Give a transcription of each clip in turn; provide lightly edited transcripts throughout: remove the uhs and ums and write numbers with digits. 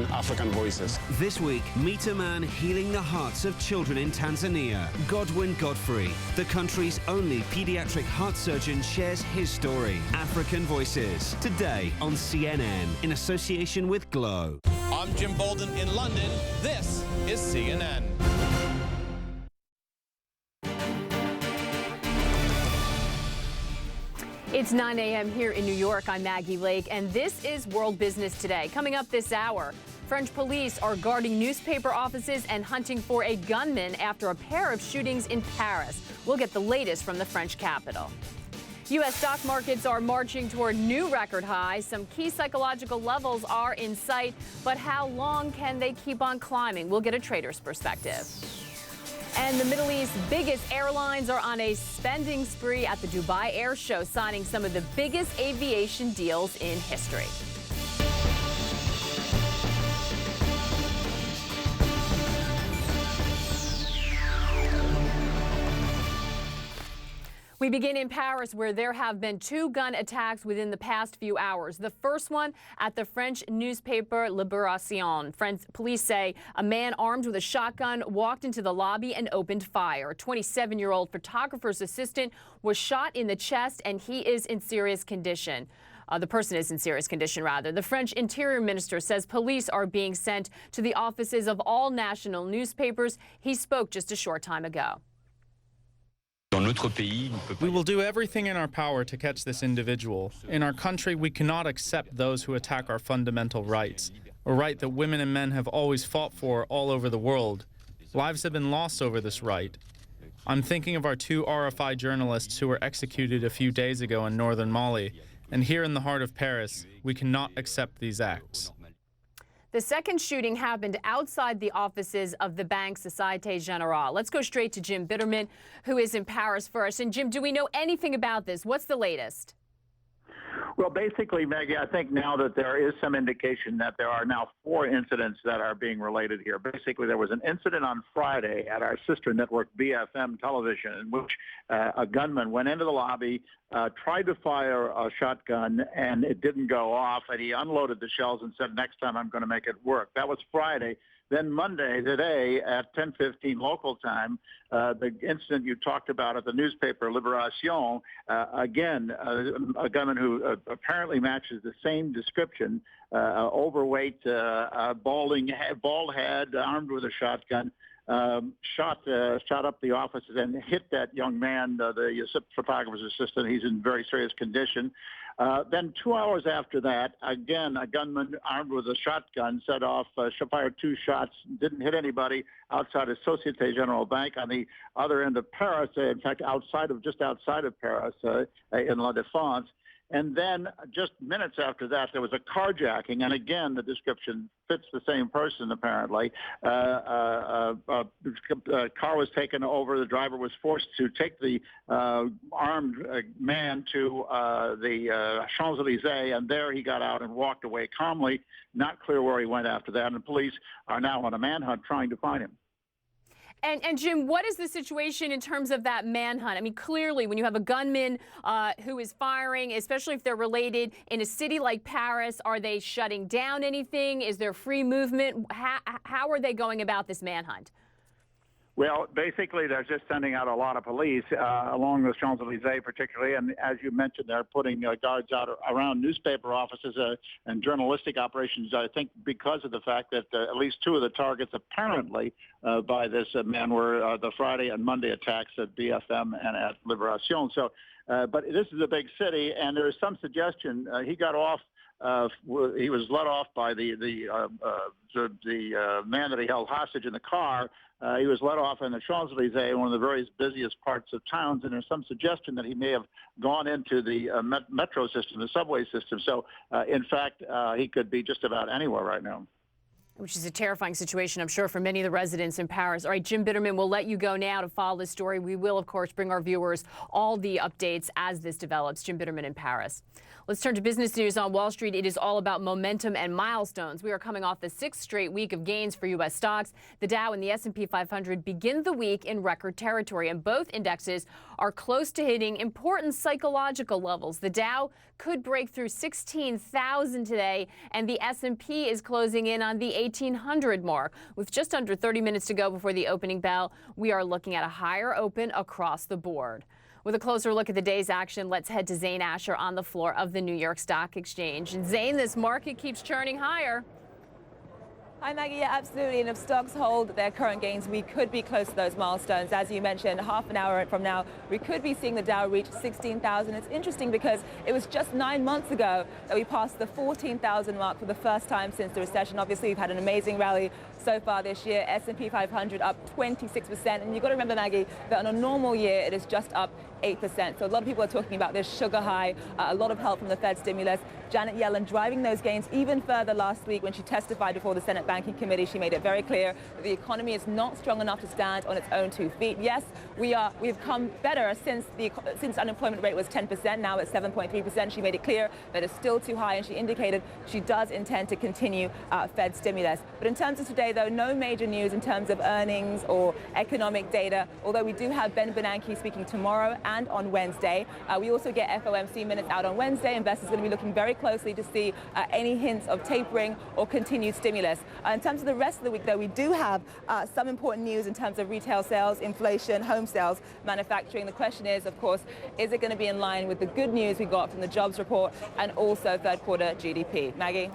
on African Voices. This week, meet a man healing the hearts of children in Tanzania. Godwin Godfrey, the country's only pediatric heart surgeon, shares his story. African Voices, today on CNN, in association with Glow. I'm Jim Bolden in London. This is CNN. It's 9 a.m. here in New York. I'm Maggie Lake, and this is World Business Today. Coming up this hour, French police are guarding newspaper offices and hunting for a gunman after a pair of shootings in Paris. We'll get the latest from the French capital. U.S. stock markets are marching toward new record highs. Some key psychological levels are in sight, but how long can they keep on climbing? We'll get a trader's perspective. And the Middle East's biggest airlines are on a spending spree at the Dubai Air Show, signing some of the biggest aviation deals in history. We begin in Paris, where there have been 2 gun attacks within the past few hours. The first one at the French newspaper Libération. French police say a man armed with a shotgun walked into the lobby and opened fire. A 27-year-old photographer's assistant was shot in the chest, and he is in serious condition. The person is in serious condition, rather. The French Interior Minister says police are being sent to the offices of all national newspapers. He spoke just a short time ago. We will do everything in our power to catch this individual. In our country, we cannot accept those who attack our fundamental rights, a right that women and men have always fought for all over the world. Lives have been lost over this right. I'm thinking of our 2 RFI journalists who were executed a few days ago in northern Mali. And here in the heart of Paris, we cannot accept these acts. The second shooting happened outside the offices of the bank Société Générale. Let's go straight to Jim Bitterman, who is in Paris first. And Jim, do we know anything about this? What's the latest? Well, basically, Maggie, I think now that there is some indication that there are now 4 incidents that are being related here. Basically, there was an incident on Friday at our sister network, BFM Television, in which a gunman went into the lobby, tried to fire a shotgun, and it didn't go off, and he unloaded the shells and said, next time I'm going to make it work. That was Friday. Then Monday, today, at 10:15 local time, the incident you talked about at the newspaper Libération, again, a gunman who apparently matches the same description, overweight, bald head, armed with a shotgun, shot up the offices and hit that young man, the photographer's assistant. He's in very serious condition. Then 2 hours after that, again, a gunman armed with a shotgun fired 2 shots, didn't hit anybody outside of Société Générale Bank on the other end of Paris, in fact, just outside of Paris, in La Défense. And then just minutes after that, there was a carjacking. And again, the description fits the same person, apparently. A car was taken over. The driver was forced to take the armed man to the Champs-Élysées, and there he got out and walked away calmly. Not clear where he went after that. And the police are now on a manhunt trying to find him. And Jim, what is the situation in terms of that manhunt? I mean, clearly, when you have a gunman who is firing, especially if they're related in a city like Paris, are they shutting down anything? Is there free movement? How are they going about this manhunt? Well, basically, they're just sending out a lot of police along the Champs-Élysées particularly. And as you mentioned, they're putting guards out around newspaper offices and journalistic operations, I think, because of the fact that at least 2 of the targets apparently by this man were the Friday and Monday attacks at BFM and at Libération. So, but this is a big city, and there is some suggestion he got off. He was let off by the man that he held hostage in the car. He was let off in the Champs-Élysées, one of the very busiest parts of towns, and there's some suggestion that he may have gone into the metro system, the subway system. So, in fact, he could be just about anywhere right now. Which is a terrifying situation, I'm sure, for many of the residents in Paris. All right, Jim Bitterman, we'll let you go now to follow this story. We will, of course, bring our viewers all the updates as this develops. Jim Bitterman in Paris. Let's turn to business news on Wall Street. It is all about momentum and milestones. We are coming off the 6th straight week of gains for U.S. stocks. The Dow and the S&P 500 begin the week in record territory, and both indexes are close to hitting important psychological levels. The Dow could break through 16,000 today, and the S&P is closing in on the 1,800 mark. With just under 30 minutes to go before the opening bell, we are looking at a higher open across the board. With a closer look at the day's action, let's head to Zane Asher on the floor of the New York Stock Exchange. And Zane, this market keeps churning higher. Hi, Maggie. Yeah, absolutely. And if stocks hold their current gains, we could be close to those milestones. As you mentioned, half an hour from now, we could be seeing the Dow reach 16,000. It's interesting because it was just 9 months ago that we passed the 14,000 mark for the first time since the recession. Obviously, we've had an amazing rally so far this year. S&P 500 up 26%. And you've got to remember, Maggie, that on a normal year, it is just up 8%. So a lot of people are talking about this sugar high, a lot of help from the Fed stimulus. Janet Yellen driving those gains even further last week when she testified before the Senate Banking Committee. She made it very clear that the economy is not strong enough to stand on its own 2 feet. Yes, we've come better since unemployment rate was 10%. Now it's 7.3%. She made it clear that it's still too high, and she indicated she does intend to continue Fed stimulus. But in terms of today, though, no major news in terms of earnings or economic data, although we do have Ben Bernanke speaking tomorrow and on Wednesday. We also get FOMC minutes out on Wednesday. Investors are going to be looking very closely to see any hints of tapering or continued stimulus. In terms of the rest of the week, though, we do have some important news in terms of retail sales, inflation, home sales, manufacturing. The question is, of course, is it going to be in line with the good news we got from the jobs report and also third quarter GDP? Maggie?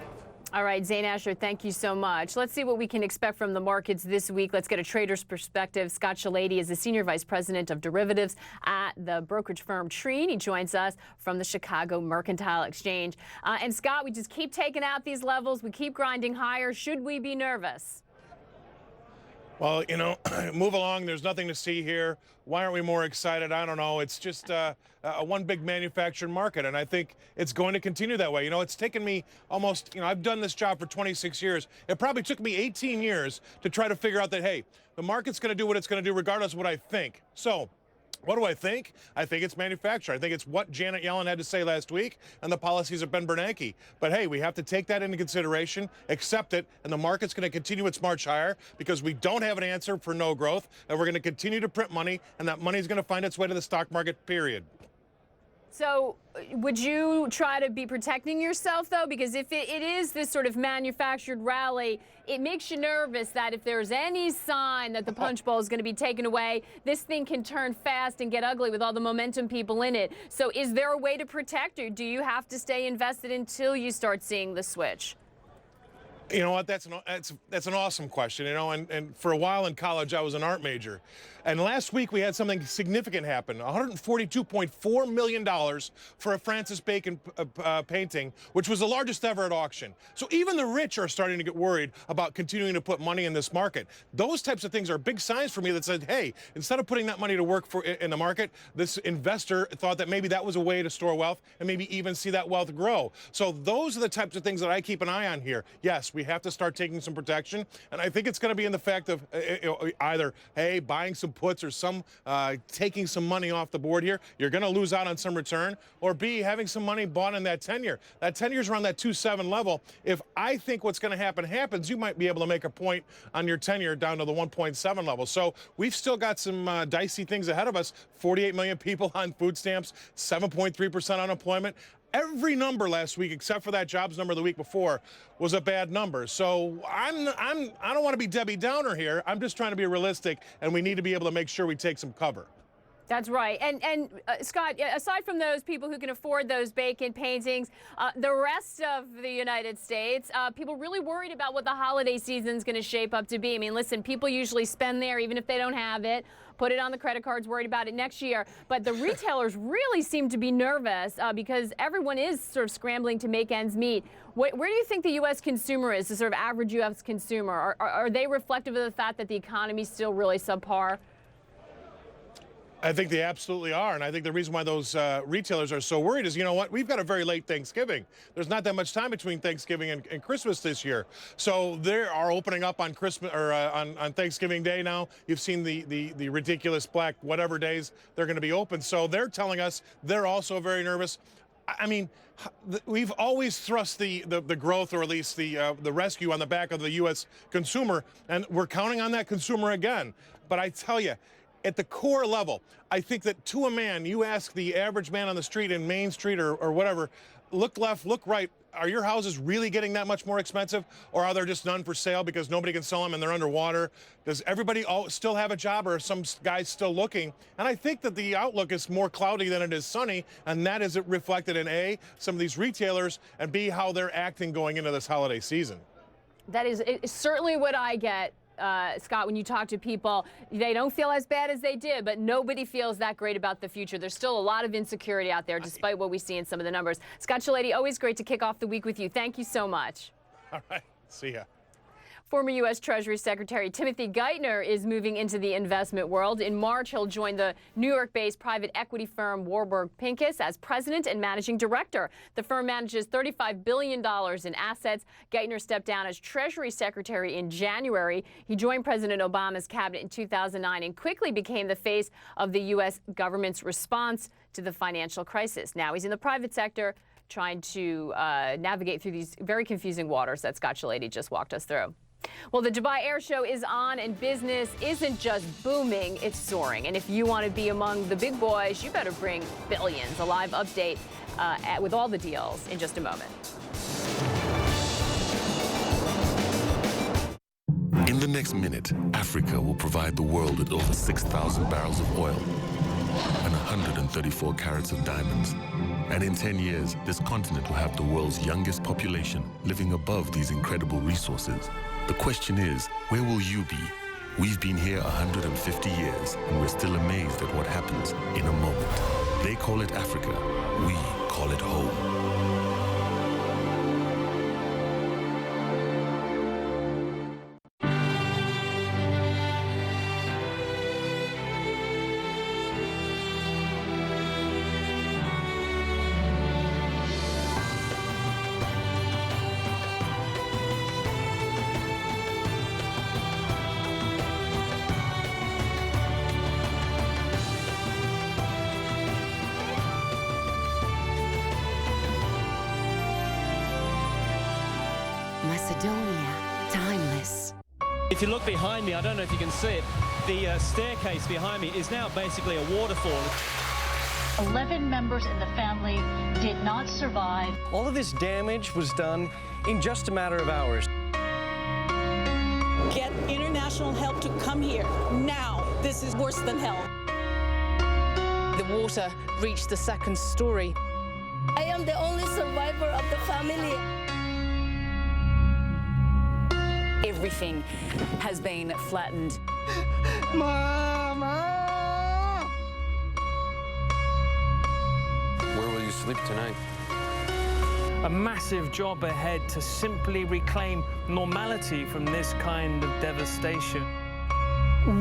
All right, Zane Asher, thank you so much. Let's see what we can expect from the markets this week. Let's get a trader's perspective. Scott Shalady is the Senior Vice President of Derivatives at the brokerage firm Treen. He joins us from the Chicago Mercantile Exchange. And Scott, we just keep taking out these levels. We keep grinding higher. Should we be nervous? Well, you know, move along. There's nothing to see here. Why aren't we more excited? I don't know. It's just a one big manufactured market, and I think it's going to continue that way. You know, it's taken me almost, I've done this job for 26 years. It probably took me 18 years to try to figure out that, hey, the market's going to do what it's going to do regardless of what I think. So what do I think? I think it's manufactured. I think it's what Janet Yellen had to say last week and the policies of Ben Bernanke. But hey, we have to take that into consideration, accept it, and the market's going to continue its march higher because we don't have an answer for no growth, and we're going to continue to print money, and that money is going to find its way to the stock market, period. So would you try to be protecting yourself, though? Because if it is this sort of manufactured rally, it makes you nervous that if there's any sign that the punch bowl is going to be taken away, this thing can turn fast and get ugly with all the momentum people in it. So is there a way to protect, or do you have to stay invested until you start seeing the switch? You know what? That's an awesome question. And for a while in college, I was an art major. And last week we had something significant happen. $142.4 million for a Francis Bacon painting, which was the largest ever at auction. So even the rich are starting to get worried about continuing to put money in this market. Those types of things are big signs for me that said, hey, instead of putting that money to work in the market, this investor thought that maybe that was a way to store wealth and maybe even see that wealth grow. So those are the types of things that I keep an eye on here. Yes, we have to start taking some protection, and I think it's going to be in the fact of either, hey, buying some puts or some taking some money off the board here. You're going to lose out on some return, or B, having some money bought in that 10-year. That 10-year's around that 2.7 level. If I think what's going to happen happens, you might be able to make a point on your 10-year down to the 1.7 level. So we've still got some dicey things ahead of us. 48 million people on food stamps, 7.3% unemployment. Every number last week, except for that jobs number the week before, was a bad number. So I don't want to be Debbie Downer here. I'm just trying to be realistic, and we need to be able to make sure we take some cover. That's right. And Scott, aside from those people who can afford those Bacon paintings, the rest of the United States, people really worried about what the holiday season is going to shape up to be. I mean, listen, people usually spend there even if they don't have it, put it on the credit cards, worried about it next year. But the retailers really seem to be nervous because everyone is sort of scrambling to make ends meet. Where do you think the U.S. consumer is, the sort of average U.S. consumer? Are they reflective of the fact that the economy is still really subpar? I think they absolutely are, and I think the reason why those retailers are so worried is, you know what, we've got a very late Thanksgiving. There's not that much time between Thanksgiving and Christmas this year, so they are opening up on Christmas or on Thanksgiving Day now. You've seen the ridiculous Black whatever days they're going to be open, so they're telling us they're also very nervous. I mean, we've always thrust the growth, or at least the rescue, on the back of the U.S. consumer, and we're counting on that consumer again. But I tell you, at the core level, I think that to a man, you ask the average man on the street in Main Street or whatever, look left, look right, are your houses really getting that much more expensive, or are there just none for sale because nobody can sell them and they're underwater? Does everybody still have a job, or are some guys still looking? And I think that the outlook is more cloudy than it is sunny, and that is reflected in A, some of these retailers, and B, how they're acting going into this holiday season. That is certainly what I get. Scott, when you talk to people, they don't feel as bad as they did, but nobody feels that great about the future. There's still a lot of insecurity out there, despite what we see in some of the numbers. Scott Shellady, always great to kick off the week with you. Thank you so much. All right. See ya. Former U.S. Treasury Secretary Timothy Geithner is moving into the investment world. In March, he'll join the New York-based private equity firm Warburg Pincus as president and managing director. The firm manages $35 billion in assets. Geithner stepped down as Treasury Secretary in January. He joined President Obama's cabinet in 2009 and quickly became the face of the U.S. government's response to the financial crisis. Now he's in the private sector, trying to navigate through these very confusing waters that Scott Shellady just walked us through. Well, the Dubai Air Show is on, and business isn't just booming, it's soaring. And if you want to be among the big boys, you better bring billions. A live update with all the deals in just a moment. In the next minute, Africa will provide the world with over 6,000 barrels of oil and 134 carats of diamonds. And in 10 years, this continent will have the world's youngest population living above these incredible resources. The question is, where will you be? We've been here 150 years, and we're still amazed at what happens in a moment. They call it Africa. We call it home. Macedonia, timeless. If you look behind me, I don't know if you can see it, the staircase behind me is now basically a waterfall. 11 members in the family did not survive. All of this damage was done in just a matter of hours. Get international help to come here now. This is worse than hell. The water reached the second story. I am the only survivor of the family. Everything has been flattened. Mama! Where will you sleep tonight? A massive job ahead to simply reclaim normality from this kind of devastation.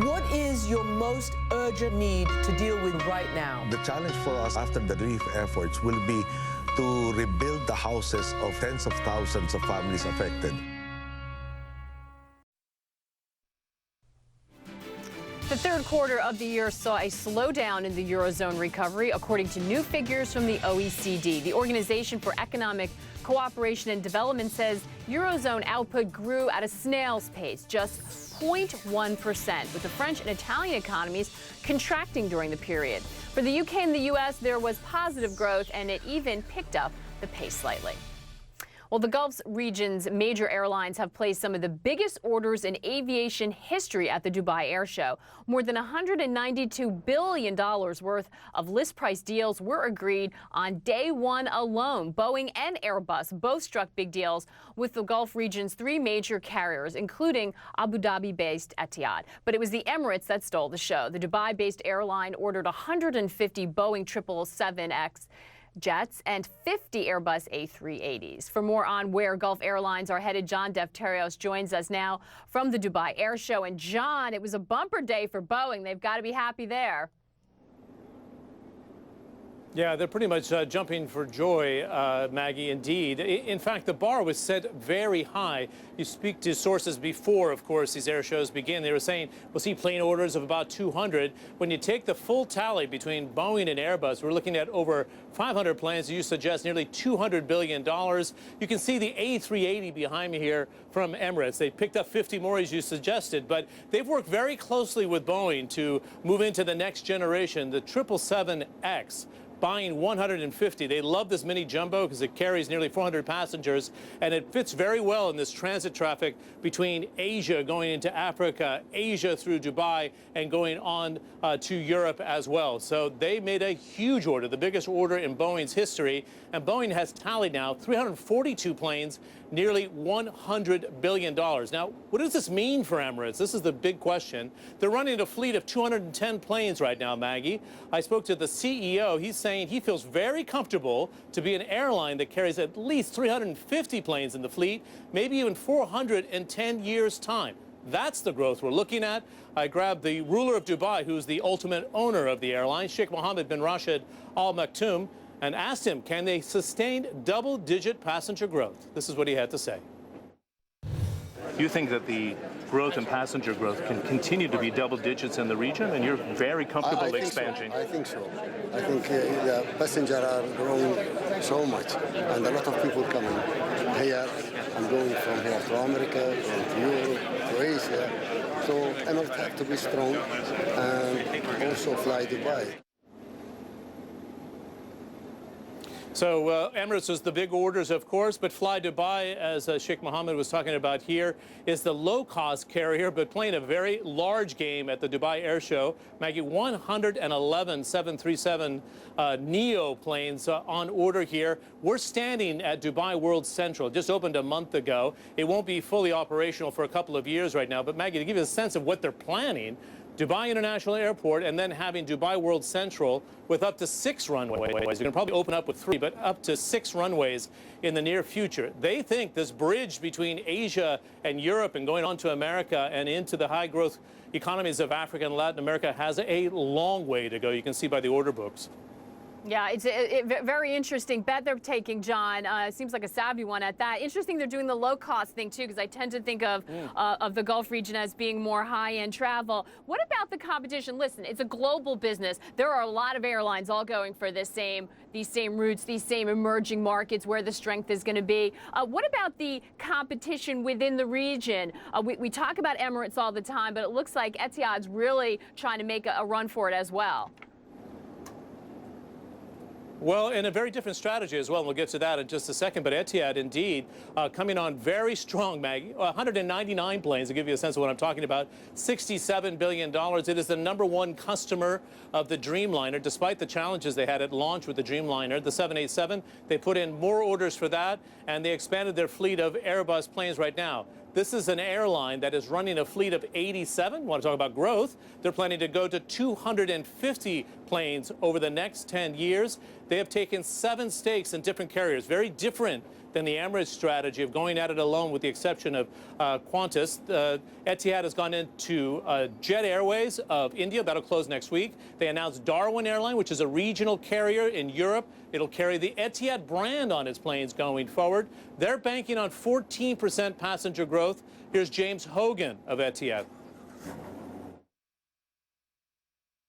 What is your most urgent need to deal with right now? The challenge for us after the relief efforts will be to rebuild the houses of tens of thousands of families affected. The third quarter of the year saw a slowdown in the Eurozone recovery, according to new figures from the OECD. The Organization for Economic Cooperation and Development says Eurozone output grew at a snail's pace, just 0.1%, with the French and Italian economies contracting during the period. For the UK and the US, there was positive growth, and it even picked up the pace slightly. Well, the Gulf region's major airlines have placed some of the biggest orders in aviation history at the Dubai Air Show. More than $192 billion worth of list price deals were agreed on day one alone. Boeing and Airbus both struck big deals with the Gulf region's three major carriers, including Abu Dhabi-based Etihad. But it was the Emirates that stole the show. The Dubai-based airline ordered 150 Boeing 777X jets and 50 Airbus A380s. For more on where Gulf Airlines are headed, John Defterios joins us now from the Dubai Air Show. And John, it was a bumper day for Boeing. They've got to be happy there. Yeah, they're pretty much jumping for joy, Maggie, indeed. In fact, the bar was set very high. You speak to sources before, of course, these air shows begin. They were saying we'll see plane orders of about 200. When you take the full tally between Boeing and Airbus, we're looking at over 500 planes. You suggest nearly $200 billion. You can see the A380 behind me here from Emirates. They picked up 50 more, as you suggested, but they've worked very closely with Boeing to move into the next generation, the 777X. Buying 150. They love this mini jumbo because it carries nearly 400 passengers, and it fits very well in this transit traffic between Asia going into Africa, Asia through Dubai, and going on to Europe as well. So they made a huge order, the biggest order in Boeing's history, and Boeing has tallied now 342 planes, nearly $100 billion. Now, what does this mean for Emirates? This is the big question. They're running a fleet of 210 planes right now, Maggie. I spoke to the CEO. He's saying he feels very comfortable to be an airline that carries at least 350 planes in the fleet, maybe even 400 in 10 years' time. That's the growth we're looking at. I grabbed the ruler of Dubai, who's the ultimate owner of the airline, Sheikh Mohammed bin Rashid Al Maktoum, and asked him, can they sustain double-digit passenger growth? This is what he had to say. You think that the growth in passenger growth can continue to be double digits in the region, and you're very comfortable expanding? I think so. I think the passengers are growing so much, and a lot of people coming here and going from here to America, to Europe, to Asia. So Emirates have to be strong and also fly Dubai. So Emirates was the big orders, of course, but Fly Dubai, as Sheikh Mohammed was talking about here, is the low-cost carrier, but playing a very large game at the Dubai Air Show. Maggie, 111 737 Neo planes on order here. We're standing at Dubai World Central, just opened a month ago. It won't be fully operational for a couple of years right now, but Maggie, to give you a sense of what they're planning, Dubai International Airport and then having Dubai World Central with up to 6 runways. You're going to probably open up with 3, but up to 6 runways in the near future. They think this bridge between Asia and Europe and going on to America and into the high-growth economies of Africa and Latin America has a long way to go. You can see by the order books. Yeah, it's a very interesting bet they're taking, John. Seems like a savvy one at that. Interesting they're doing the low-cost thing, too, because I tend to think of the Gulf region as being more high-end travel. What about the competition? Listen, it's a global business. There are a lot of airlines all going for these same routes, these same emerging markets where the strength is going to be. What about the competition within the region? We talk about Emirates all the time, but it looks like Etihad's really trying to make a run for it as well. Well, and a very different strategy as well, and we'll get to that in just a second. But Etihad, indeed, coming on very strong, Maggie. 199 planes, to give you a sense of what I'm talking about. $67 billion. It is the #1 customer of the Dreamliner, despite the challenges they had at launch with the Dreamliner. The 787, they put in more orders for that, and they expanded their fleet of Airbus planes right now. This is an airline that is running a fleet of 87. Want to talk about growth? They're planning to go to 250 planes over the next 10 years. They have taken 7 stakes in different carriers, very different than the Emirates strategy of going at it alone, with the exception of Qantas. Etihad has gone into Jet Airways of India. That'll close next week. They announced Darwin Airline, which is a regional carrier in Europe. It'll carry the Etihad brand on its planes going forward. They're banking on 14% passenger growth. Here's James Hogan of Etihad.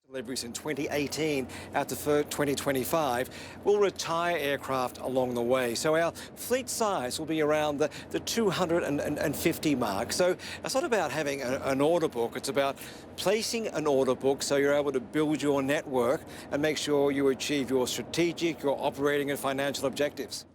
Deliveries in 2018 out to 2025. We'll retire aircraft along the way. So our fleet size will be around the 250 mark. So it's not about having an order book. It's about placing an order book so you're able to build your network and make sure you achieve your strategic, your operating and financial objectives.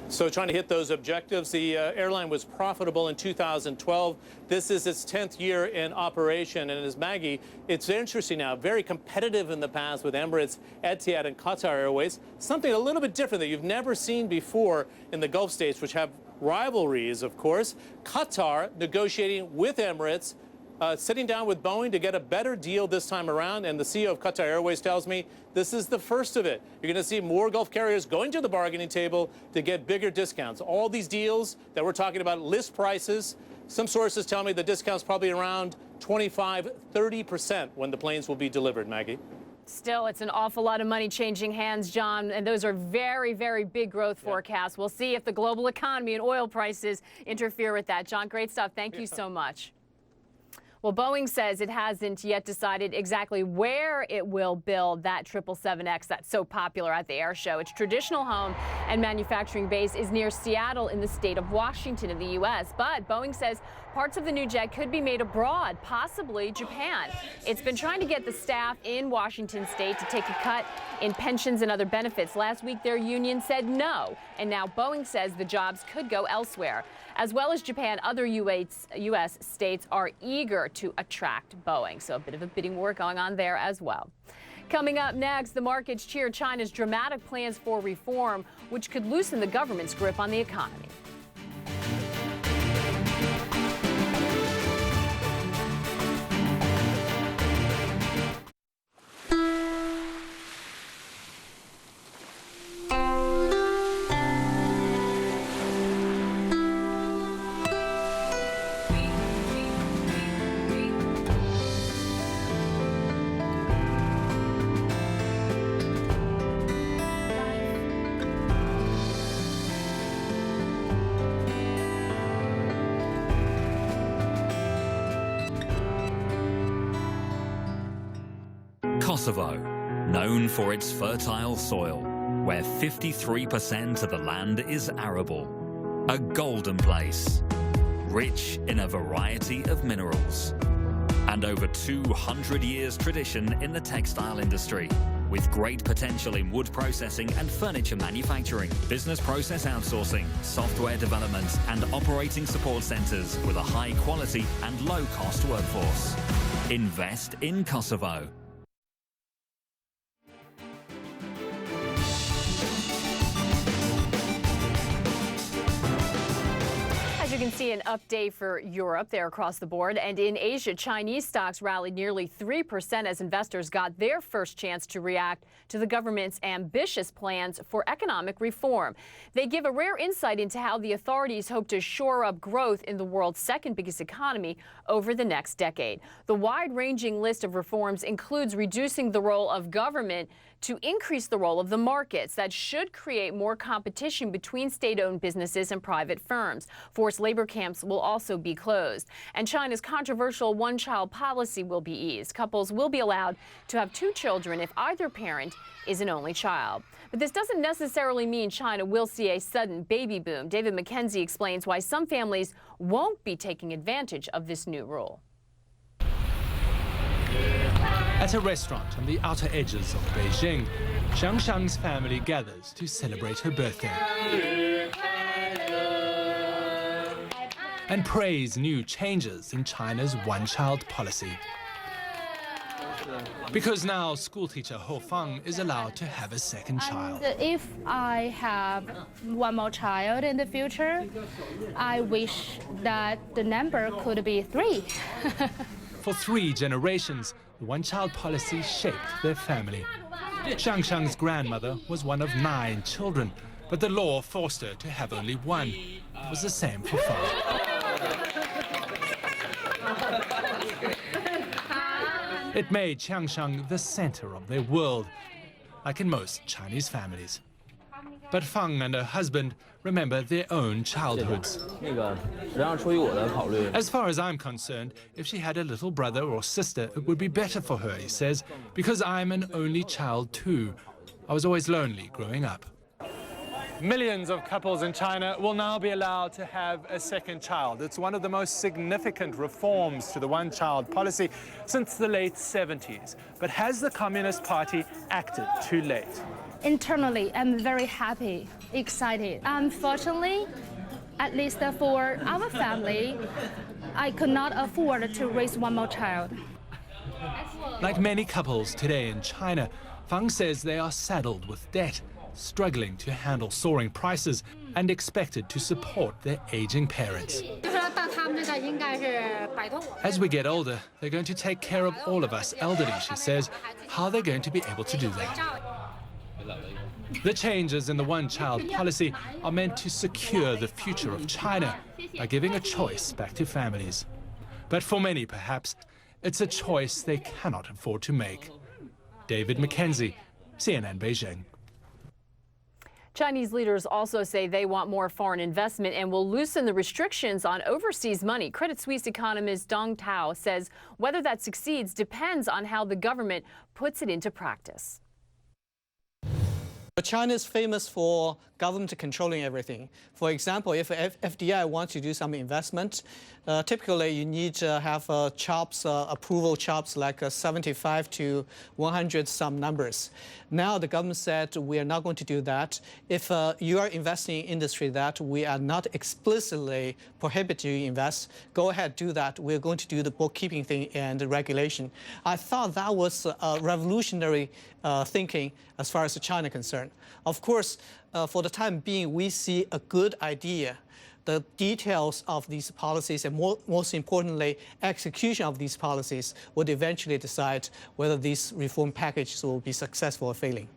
So trying to hit those objectives, the airline was profitable in 2012. This is its 10th year in operation. And as Maggie, it's interesting now, very competitive in the past with Emirates, Etihad, and Qatar Airways. Something a little bit different that you've never seen before in the Gulf states, which have rivalries, of course. Qatar negotiating with Emirates, sitting down with Boeing to get a better deal this time around, and the CEO of Qatar Airways tells me this is the first of it. You're going to see more Gulf carriers going to the bargaining table to get bigger discounts. All these deals that we're talking about, list prices, some sources tell me the discount's probably around 25–30% when the planes will be delivered, Maggie. Still, it's an awful lot of money changing hands, John, and those are very, very big growth forecasts. We'll see if the global economy and oil prices interfere with that. John, great stuff. Thank you so much. Well, Boeing says it hasn't yet decided exactly where it will build that 777X that's so popular at the air show. Its traditional home and manufacturing base is near Seattle in the state of Washington in the U.S. But Boeing says parts of the new jet could be made abroad, possibly Japan. It's been trying to get the staff in Washington state to take a cut in pensions and other benefits. Last week, their union said no. And now Boeing says the jobs could go elsewhere. As well as Japan, other U.S. states are eager to attract Boeing. So a bit of a bidding war going on there as well. Coming up next, the markets cheer China's dramatic plans for reform, which could loosen the government's grip on the economy. Kosovo, known for its fertile soil, where 53% of the land is arable. A golden place, rich in a variety of minerals. And over 200 years tradition in the textile industry, with great potential in wood processing and furniture manufacturing, business process outsourcing, software development, and operating support centers with a high quality and low cost workforce. Invest in Kosovo. You can see an update for Europe there across the board. And in Asia, Chinese stocks rallied nearly 3% as investors got their first chance to react to the government's ambitious plans for economic reform. They give a rare insight into how the authorities hope to shore up growth in the world's second biggest economy over the next decade. The wide-ranging list of reforms includes reducing the role of government to increase the role of the markets. That should create more competition between state-owned businesses and private firms. Forced labor camps will also be closed. And China's controversial one-child policy will be eased. Couples will be allowed to have 2 children if either parent is an only child. But this doesn't necessarily mean China will see a sudden baby boom. David McKenzie explains why some families won't be taking advantage of this new rule. At a restaurant on the outer edges of Beijing, Xiang Xiang's family gathers to celebrate her birthday and praise new changes in China's one-child policy. Because now schoolteacher Ho Fang is allowed to have a second child. If I have one more child in the future, I wish that the number could be 3. For 3 generations, the one-child policy shaped their family. Xiang Xiang's grandmother was one of 9 children, but the law forced her to have only 1. It was the same for Fang. It made Xiang Xiang the center of their world, like in most Chinese families. But Fang and her husband remember their own childhoods. As far as I'm concerned, if she had a little brother or sister, it would be better for her, he says, because I'm an only child too. I was always lonely growing up. Millions of couples in China will now be allowed to have a second child. It's one of the most significant reforms to the one-child policy since the late 70s. But has the Communist Party acted too late? Internally, I'm very happy, excited. Unfortunately, at least for our family, I could not afford to raise one more child. Like many couples today in China, Fang says they are saddled with debt, struggling to handle soaring prices and expected to support their aging parents. As we get older, they're going to take care of all of us elderly, she says. How are they going to be able to do that? The changes in the one-child policy are meant to secure the future of China by giving a choice back to families. But for many, perhaps, it's a choice they cannot afford to make. David McKenzie, CNN Beijing. Chinese leaders also say they want more foreign investment and will loosen the restrictions on overseas money. Credit Suisse economist Dong Tao says whether that succeeds depends on how the government puts it into practice. China is famous for government controlling everything. For example, if FDI wants to do some investment, typically you need to have approval chops like 75 to 100 some numbers. Now the government said we are not going to do that. If you are investing in industry that we are not explicitly prohibited you invest, go ahead, do that. We're going to do the bookkeeping thing and the regulation. I thought that was revolutionary thinking as far as China is concerned. Of course, for the time being, we see a good idea. The details of these policies and most importantly, execution of these policies would eventually decide whether these reform packages will be successful or failing.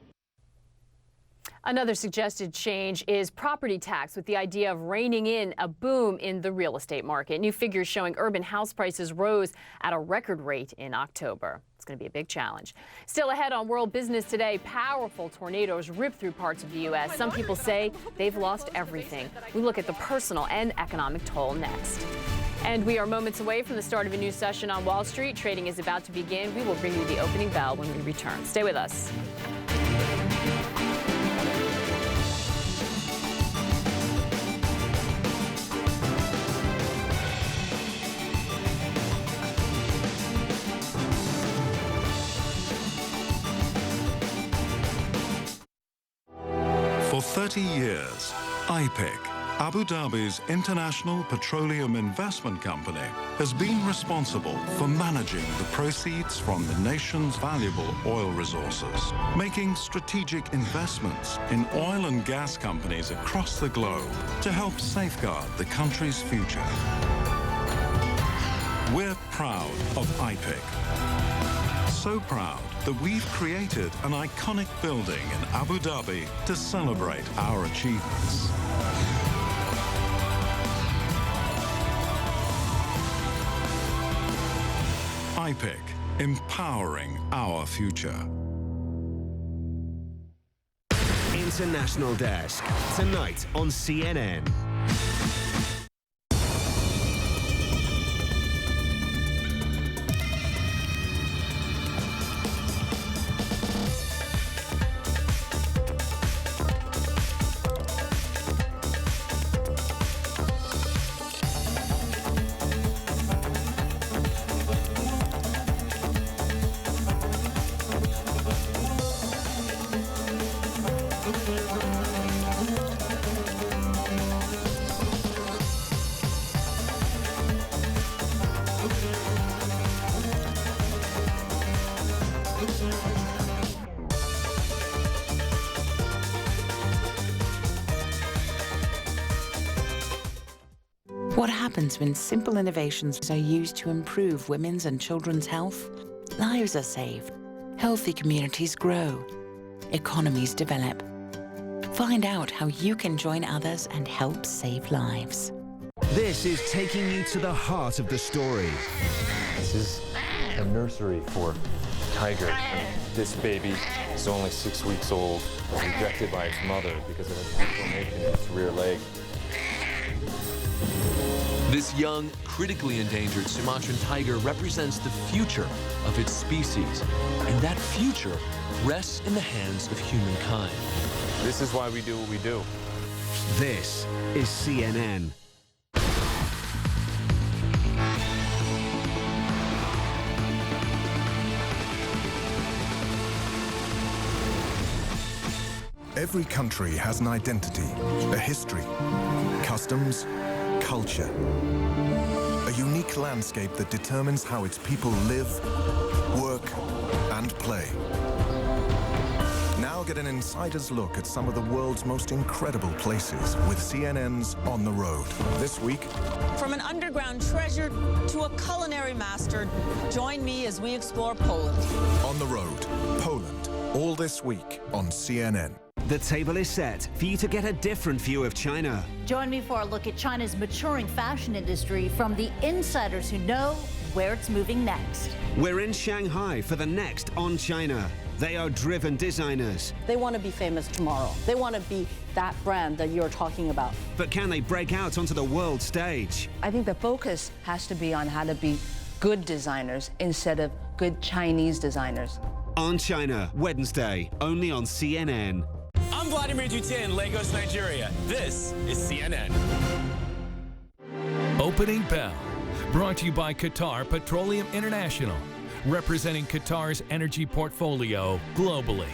Another suggested change is property tax, with the idea of reining in a boom in the real estate market. New figures showing urban house prices rose at a record rate in October. It's going to be a big challenge. Still ahead on World Business today, powerful tornadoes rip through parts of the U.S. Some people say they've lost everything. We look at the personal and economic toll next. And we are moments away from the start of a new session on Wall Street. Trading is about to begin. We will bring you the opening bell when we return. Stay with us. For 30 years, IPIC, Abu Dhabi's international petroleum investment company, has been responsible for managing the proceeds from the nation's valuable oil resources, making strategic investments in oil and gas companies across the globe to help safeguard the country's future. We're proud of IPIC. So proud that we've created an iconic building in Abu Dhabi to celebrate our achievements. IPIC, empowering our future. International Desk, tonight on CNN. What happens when simple innovations are used to improve women's and children's health? Lives are saved, healthy communities grow, economies develop. Find out how you can join others and help save lives. This is taking you to the heart of the story. This is a nursery for Tiger. This baby is only 6 weeks old, rejected by its mother because of a deformation in its rear leg. This young, critically endangered Sumatran tiger represents the future of its species, and that future rests in the hands of humankind. This is why we do what we do. This is CNN. Every country has an identity, a history, customs, culture, a unique landscape that determines how its people live, work, and play. Now get an insider's look at some of the world's most incredible places with CNN's On the Road. This week, From an underground treasure to a culinary master, join me as we explore Poland. On the Road, Poland, all this week on CNN. The table is set for you to get a different view of China. Join me for a look at China's maturing fashion industry from the insiders who know where it's moving next. We're in Shanghai for the next On China. They are driven designers. They want to be famous tomorrow. They want to be that brand that you're talking about. But can they break out onto the world stage? I think the focus has to be on how to be good designers instead of good Chinese designers. On China, Wednesday, only on CNN. I'm Vladimir Duthier in Lagos, Nigeria. This is CNN. Opening Bell, brought to you by Qatar Petroleum International, representing Qatar's energy portfolio globally.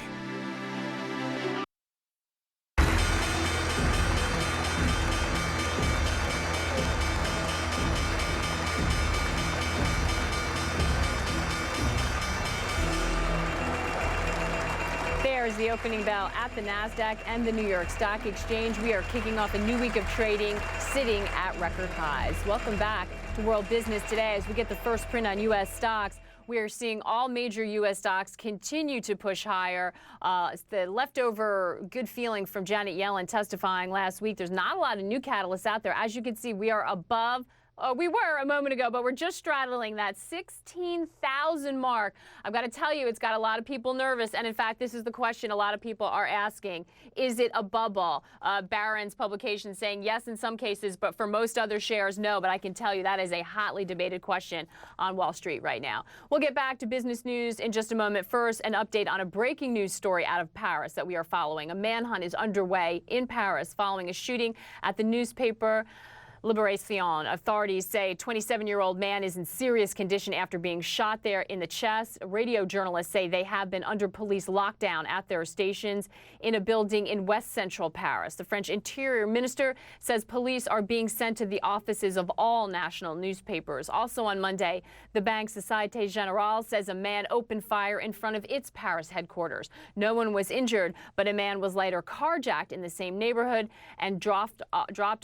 There's the opening bell at the NASDAQ and the New York Stock Exchange. We are kicking off a new week of trading, sitting at record highs. Welcome back to World Business Today. As we get the first print on U.S. stocks, we are seeing all major U.S. stocks continue to push higher. It's the leftover good feeling from Janet Yellen testifying last week. There's not a lot of new catalysts out there. As you can see, we are above. We were a moment ago, but we're just straddling that 16,000 mark. I've got to tell you, it's got a lot of people nervous. And in fact, this is the question a lot of people are asking. Is it a bubble? Barron's publication saying yes in some cases, but for most other shares, no. But I can tell you that is a hotly debated question on Wall Street right now. We'll get back to business news in just a moment. First, an update on a breaking news story out of Paris that we are following. A manhunt is underway in Paris following a shooting at the newspaper Liberation. Authorities say a 27-year-old man is in serious condition after being shot there in the chest. Radio journalists say they have been under police lockdown at their stations in a building in west central Paris. The French Interior Minister says police are being sent to the offices of all national newspapers. Also on Monday, the bank Société Générale says a man opened fire in front of its Paris headquarters. No one was injured, but a man was later carjacked in the same neighborhood and dropped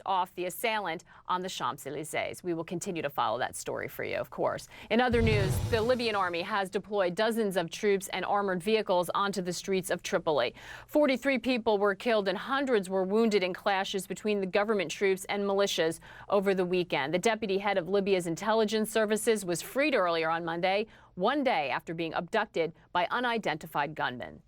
off the assailant on the Champs-Élysées. We will continue to follow that story for you, of course. In other news, the Libyan army has deployed dozens of troops and armored vehicles onto the streets of Tripoli. 43 people were killed and hundreds were wounded in clashes between the government troops and militias over the weekend. The deputy head of Libya's intelligence services was freed earlier on Monday, one day after being abducted by unidentified gunmen.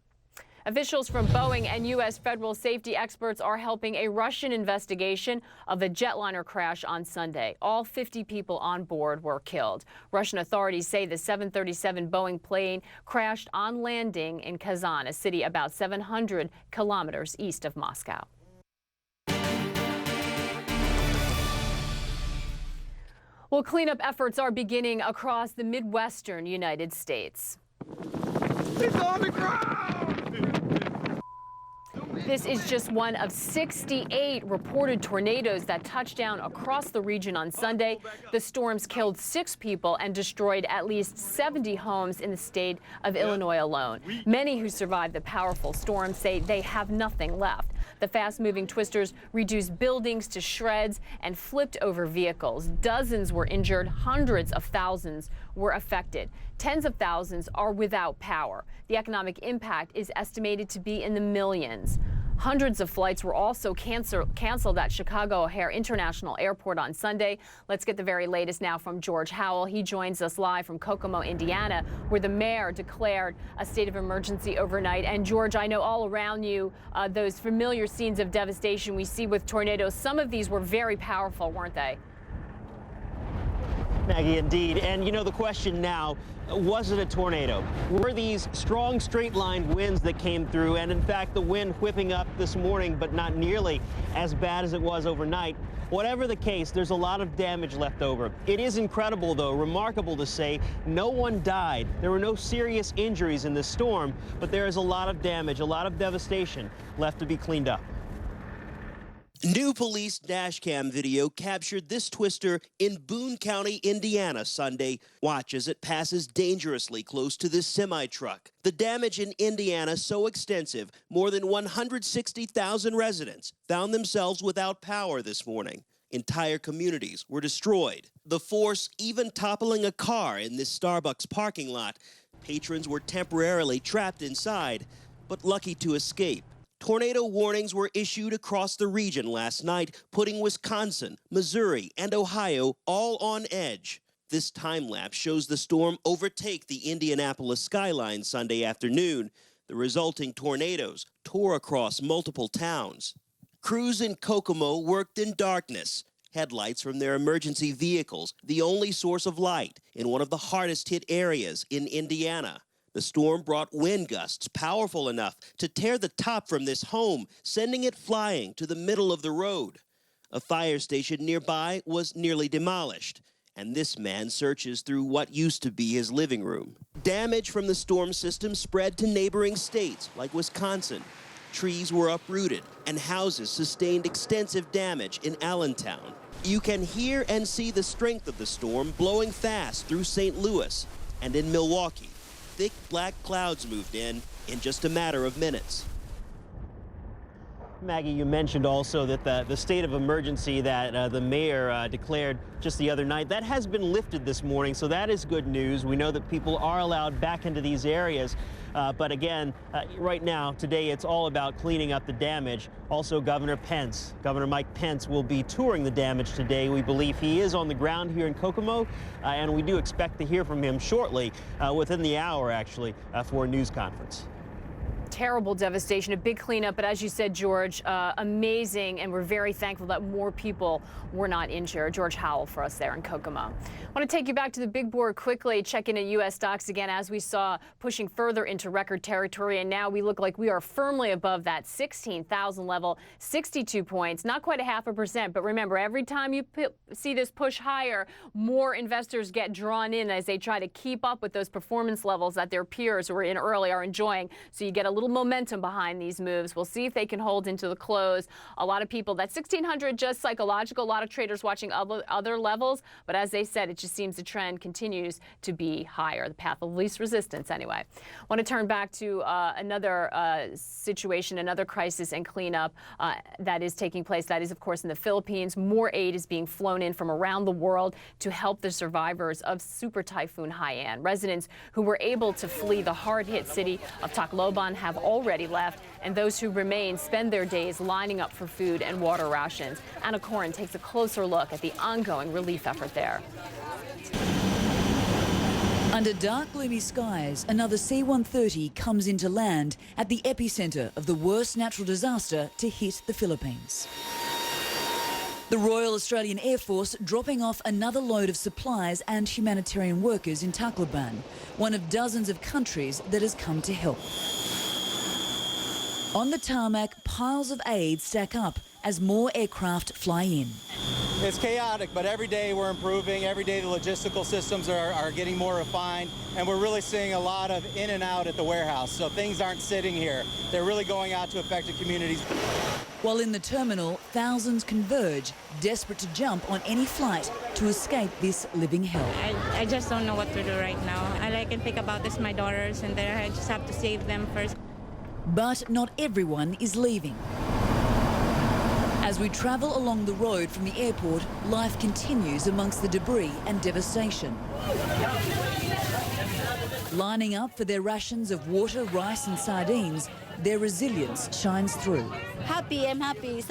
Officials from Boeing and U.S. federal safety experts are helping a Russian investigation of a jetliner crash on Sunday. All 50 people on board were killed. Russian authorities say the 737 Boeing plane crashed on landing in Kazan, a city about 700 kilometers east of Moscow. Well, cleanup efforts are beginning across the Midwestern United States. It's on the ground! This is just one of 68 reported tornadoes that touched down across the region on Sunday. The storms killed 6 people and destroyed at least 70 homes in the state of Illinois alone. Many who survived the powerful storm say they have nothing left. The fast-moving twisters reduced buildings to shreds and flipped over vehicles. Dozens were injured. Hundreds of thousands were affected. Tens of thousands are without power. The economic impact is estimated to be in the millions. Hundreds of flights were also canceled at Chicago O'Hare International Airport on Sunday. Let's get the very latest now from George Howell. He joins us live from Kokomo, Indiana, where the mayor declared a state of emergency overnight. And George, I know all around you, those familiar scenes of devastation we see with tornadoes, some of these were very powerful, weren't they? Maggie, indeed. And you know, the question now, was it a tornado? Were these strong straight line winds that came through, and in fact the wind whipping up this morning, but not nearly as bad as it was overnight? Whatever the case, there's a lot of damage left over. It is incredible, though, remarkable to say, no one died. There were no serious injuries in this storm, but there is a lot of damage, a lot of devastation left to be cleaned up. New police dashcam video captured this twister in Boone County, Indiana, Sunday. Watch as it passes dangerously close to this semi-truck. The damage in Indiana so extensive, more than 160,000 residents found themselves without power this morning. Entire communities were destroyed. The force even toppling a car in this Starbucks parking lot. Patrons were temporarily trapped inside, but lucky to escape. Tornado warnings were issued across the region last night, putting Wisconsin, Missouri, and Ohio all on edge. This time-lapse shows the storm overtake the Indianapolis skyline Sunday afternoon. The resulting tornadoes tore across multiple towns. Crews in Kokomo worked in darkness. Headlights from their emergency vehicles, the only source of light in one of the hardest-hit areas in Indiana. The storm brought wind gusts powerful enough to tear the top from this home, sending it flying to the middle of the road. A fire station nearby was nearly demolished, and this man searches through what used to be his living room. Damage from the storm system spread to neighboring states like Wisconsin. Trees were uprooted, and houses sustained extensive damage in Allentown. You can hear and see the strength of the storm blowing fast through St. Louis. And in Milwaukee, thick black clouds moved in just a matter of minutes. Maggie, you mentioned also that the state of emergency that the mayor declared just the other night, that has been lifted this morning, so that is good news. We know that people are allowed back into these areas. But again, right now, today, it's all about cleaning up the damage. Also, Governor Mike Pence will be touring the damage today. We believe he is on the ground here in Kokomo, and we do expect to hear from him shortly, within the hour, actually, for a news conference. Terrible devastation, a big cleanup, but as you said, George, amazing, and we're very thankful that more people were not injured. George Howell for us there in Kokomo. I want to take you back to the big board quickly, check in at U.S. stocks again, as we saw pushing further into record territory, and now we look like we are firmly above that 16,000 level, 62 points, not quite a 0.5%, but remember, every time you see this push higher, more investors get drawn in as they try to keep up with those performance levels that their peers who were in early are enjoying, so you get a little momentum behind these moves. We'll see if they can hold into the close. A lot of people, that 1600 just psychological, a lot of traders watching other levels, but as they said, it just seems the trend continues to be higher, the path of least resistance anyway. I want to turn back to another situation, another crisis and cleanup that is taking place. That is, of course, in the Philippines. More aid is being flown in from around the world to help the survivors of Super Typhoon Haiyan. Residents who were able to flee the hard-hit city of Tacloban have already left, and those who remain spend their days lining up for food and water rations. Anna Corin takes a closer look at the ongoing relief effort there. Under dark, gloomy skies, another C-130 comes into land at the epicenter of the worst natural disaster to hit the Philippines. The Royal Australian Air Force dropping off another load of supplies and humanitarian workers in Tacloban, one of dozens of countries that has come to help. On the tarmac, piles of aid stack up as more aircraft fly in. It's chaotic, but every day we're improving. Every day the logistical systems are getting more refined, and we're really seeing a lot of in and out at the warehouse. So things aren't sitting here. They're really going out to affected communities. While in the terminal, thousands converge, desperate to jump on any flight to escape this living hell. I just don't know what to do right now. All I can think about is my daughters, and then I just have to save them first. But not everyone is leaving. As we travel along the road from the airport, life continues amongst the debris and devastation. Lining up for their rations of water, rice and sardines, their resilience shines through. I'm happy.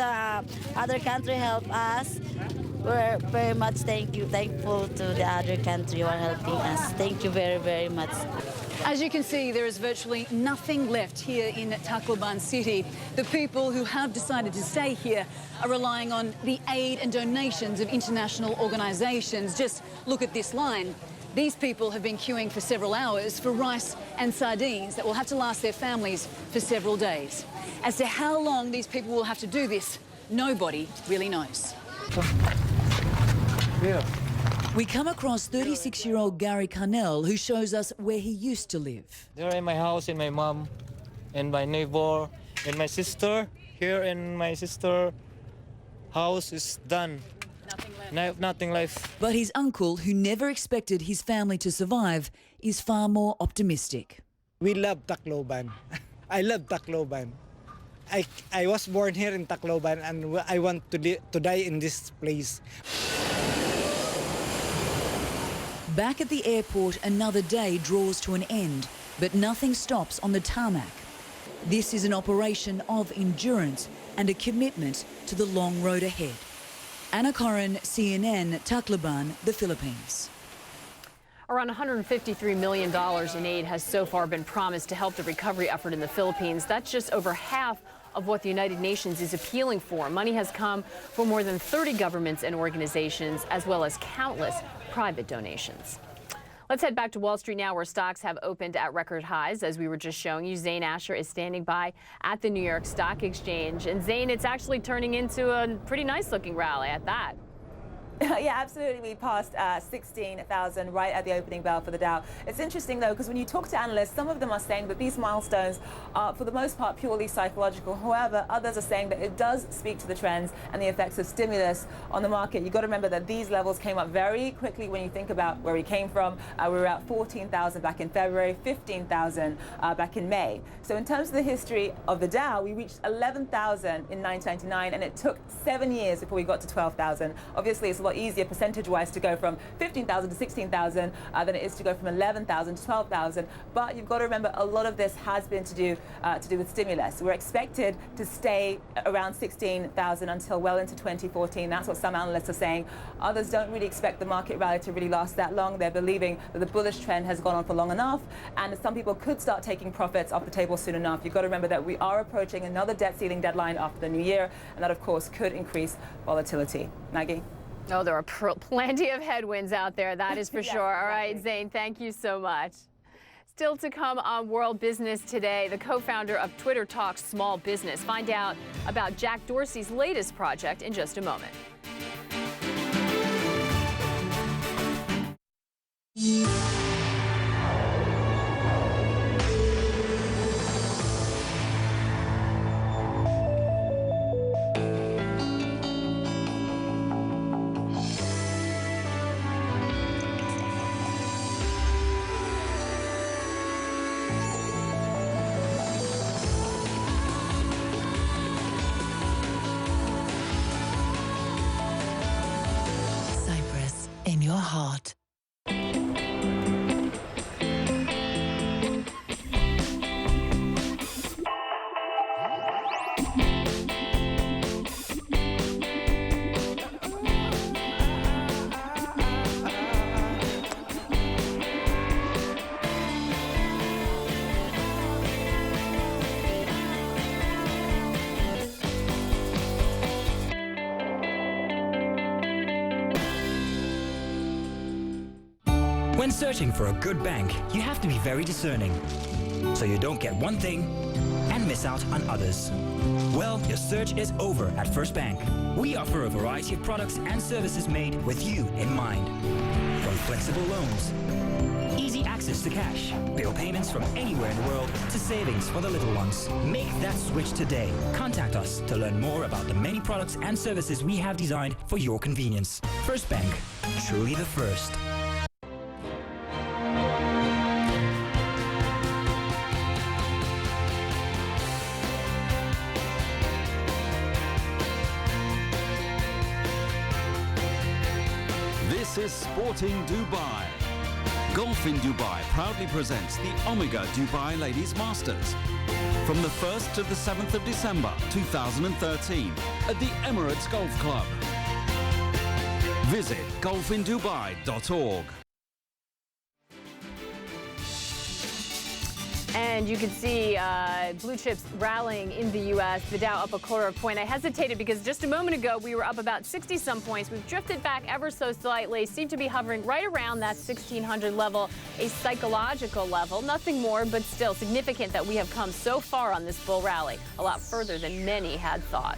Other country help us. We're very much thankful to the other country who are helping us. Thank you very, very much. As you can see, there is virtually nothing left here in Tacloban City. The people who have decided to stay here are relying on the aid and donations of international organisations. Just look at this line. These people have been queuing for several hours for rice and sardines that will have to last their families for several days. As to how long these people will have to do this, nobody really knows. Yeah. We come across 36-year-old Gary Carnell, who shows us where he used to live. There in my house, in my mom, and my neighbor, and my sister. Here in my sister house is done. Nothing left. But his uncle, who never expected his family to survive, is far more optimistic. We love Tacloban. I love Tacloban. I was born here in Tacloban, and I want to die in this place. Back at the airport, another day draws to an end, but nothing stops on the tarmac. This is an operation of endurance and a commitment to the long road ahead. Anna Corin, CNN, Tacloban, the Philippines. Around $153 million in aid has so far been promised to help the recovery effort in the Philippines. That's just over half of what the United Nations is appealing for. Money has come from more than 30 governments and organizations, as well as countless private donations. Let's head back to Wall Street now, where stocks have opened at record highs. As we were just showing you, Zane Asher is standing by at the New York Stock Exchange. And Zane, it's actually turning into a pretty nice looking rally at that. Yeah, absolutely. We passed 16,000 right at the opening bell for the Dow. It's interesting, though, because when you talk to analysts, some of them are saying that these milestones are, for the most part, purely psychological. However, others are saying that it does speak to the trends and the effects of stimulus on the market. You've got to remember that these levels came up very quickly when you think about where we came from. We were at 14,000 back in February, 15,000 back in May. So in terms of the history of the Dow, we reached 11,000 in 1999, and it took 7 years before we got to 12,000. Obviously, it's a lot easier percentage-wise to go from 15,000 to 16,000 than it is to go from 11,000 to 12,000. But you've got to remember, a lot of this has been to do with stimulus. We're expected to stay around 16,000 until well into 2014. That's what some analysts are saying. Others don't really expect the market rally to really last that long. They're believing that the bullish trend has gone on for long enough, and some people could start taking profits off the table soon enough. You've got to remember that we are approaching another debt ceiling deadline after the new year, and that, of course, could increase volatility. Maggie? Oh, there are plenty of headwinds out there, that is for Yes, sure. exactly. All right, Zane, thank you so much. Still to come on World Business Today, the co-founder of Twitter talks small business. Find out about Jack Dorsey's latest project in just a moment. Cyprus in your heart. When searching for a good bank, you have to be very discerning, so you don't get one thing and miss out on others. Well, your search is over at First Bank. We offer a variety of products and services made with you in mind. From flexible loans, easy access to cash, bill payments from anywhere in the world, to savings for the little ones. Make that switch today. Contact us to learn more about the many products and services we have designed for your convenience. First Bank, truly the first. This is Sporting Dubai. Golf in Dubai proudly presents the Omega Dubai Ladies Masters from the 1st to the 7th of December 2013 at the Emirates Golf Club. Visit golfindubai.org. And you can see blue chips rallying in the U.S., the Dow up a quarter of a point. I hesitated because just a moment ago we were up about 60-some points. We've drifted back ever so slightly, seem to be hovering right around that 1,600 level, a psychological level. Nothing more, but still significant that we have come so far on this bull rally, a lot further than many had thought.